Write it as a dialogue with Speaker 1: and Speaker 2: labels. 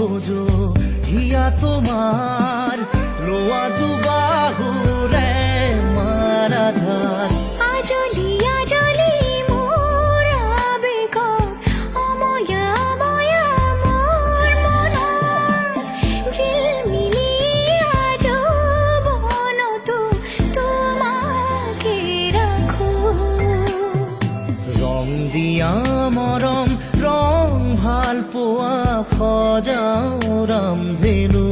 Speaker 1: খোজো হিয়া তোমাৰ লোৱা দুবাহুৰে মাৰাধাৰ
Speaker 2: আজলি আজলি মোৰ আবেগত অময়া অময়া মোৰ মনত ঝিলমিলি যৌৱনতো তোমাকে ৰাখো
Speaker 1: ৰং দিয়া মৰম ৰং ভাল পোৱা সজাও ৰামধেনু